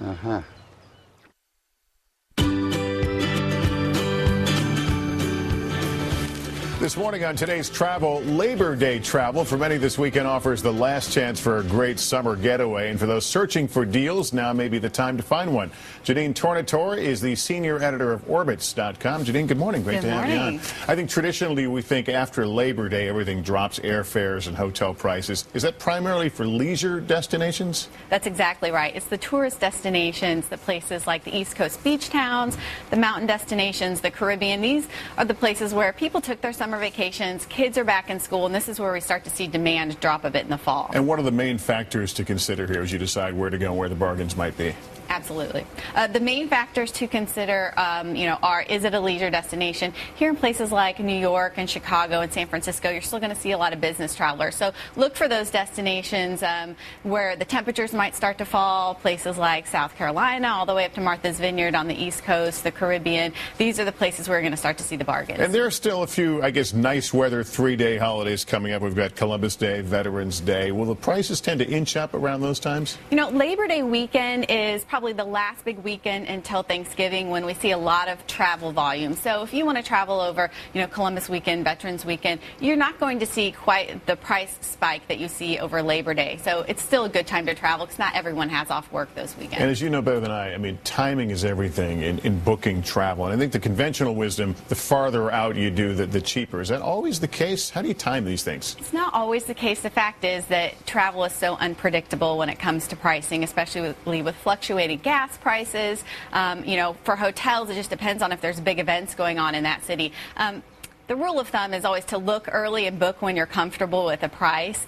Uh-huh. This morning on today's travel, Labor Day travel for many this weekend offers the last chance for a great summer getaway. And for those searching for deals, now may be the time to find one. Jeanenne Tornatore is the senior editor of Orbitz.com. Jeanenne, good morning. Great to have you on. I think traditionally we think after Labor Day everything drops, airfares and hotel prices. Is that primarily for leisure destinations? That's exactly right. It's the tourist destinations, the places like the East Coast beach towns, the mountain destinations, the Caribbean. These are the places where people took their summer vacations, kids are back in school, and this is where we start to see demand drop a bit in the fall. And what are the main factors to consider here as you decide where to go and where the bargains might be? Absolutely. The main factors to consider, are, is it a leisure destination? Here in places like New York and Chicago and San Francisco, you're still going to see a lot of business travelers. So look for those destinations where the temperatures might start to fall, places like South Carolina, all the way up to Martha's Vineyard on the East Coast, the Caribbean. These are the places where you're going to start to see the bargains. And there are still a few, I guess, nice weather 3-day holidays coming up. We've got Columbus Day, Veterans Day. Will the prices tend to inch up around those times? You know, Labor Day weekend is probably the last big weekend until Thanksgiving when we see a lot of travel volume. So if you want to travel over, Columbus weekend, Veterans weekend, you're not going to see quite the price spike that you see over Labor Day. So it's still a good time to travel because not everyone has off work those weekends. And as you know better than I mean, timing is everything in booking travel. And I think the conventional wisdom, the farther out you do, the cheaper. Is that always the case? How do you time these things? It's not always the case. The fact is that travel is so unpredictable when it comes to pricing, especially with fluctuating gas prices. For hotels, it just depends on if there's big events going on in that city. The rule of thumb is always to look early and book when you're comfortable with a price.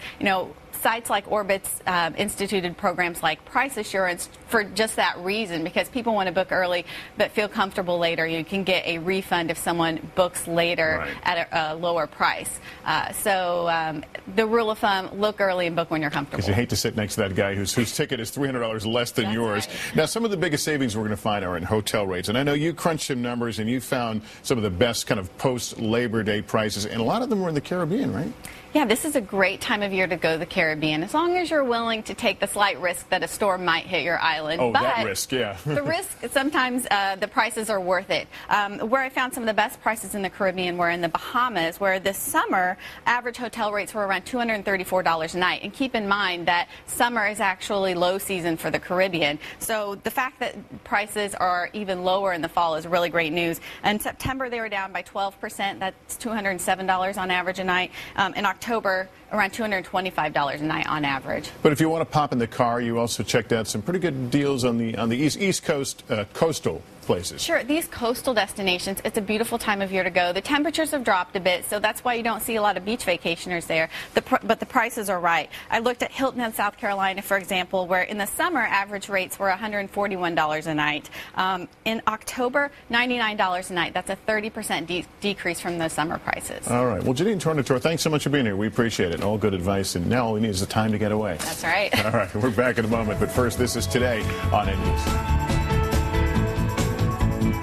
Sites like Orbitz instituted programs like price assurance for just that reason, because people want to book early but feel comfortable later. You can get a refund if someone books later at a lower price. So the rule of thumb, look early and book when you're comfortable. Because you hate to sit next to that guy whose ticket is $300 less than yours. Right. Now, some of the biggest savings we're going to find are in hotel rates. And I know you crunched some numbers and you found some of the best kind of post-Labor Day prices. And a lot of them were in the Caribbean, right? Yeah, this is a great time of year to go to the Caribbean, as long as you're willing to take the slight risk that a storm might hit your island. Oh, but that risk, yeah. The risk, sometimes the prices are worth it. Where I found some of the best prices in the Caribbean were in the Bahamas, where this summer, average hotel rates were around $234 a night. And keep in mind that summer is actually low season for the Caribbean. So the fact that prices are even lower in the fall is really great news. In September, they were down by 12%. That's $207 on average a night. In October, around $225 a night on average. But if you want to pop in the car, you also checked out some pretty good deals on the East Coast coastal places. Sure, these coastal destinations, it's a beautiful time of year to go. The temperatures have dropped a bit, so that's why you don't see a lot of beach vacationers there. But the prices are right. I looked at Hilton Head, South Carolina, for example, where in the summer average rates were $141 a night. In October, $99 a night. That's a 30% decrease from those summer prices. All right. Well, Jeanenne Tornatore, thanks so much for being here. We appreciate it. All good advice. And now all we need is the time to get away. That's right. All right. We're back in a moment. But first, this is Today on NBC.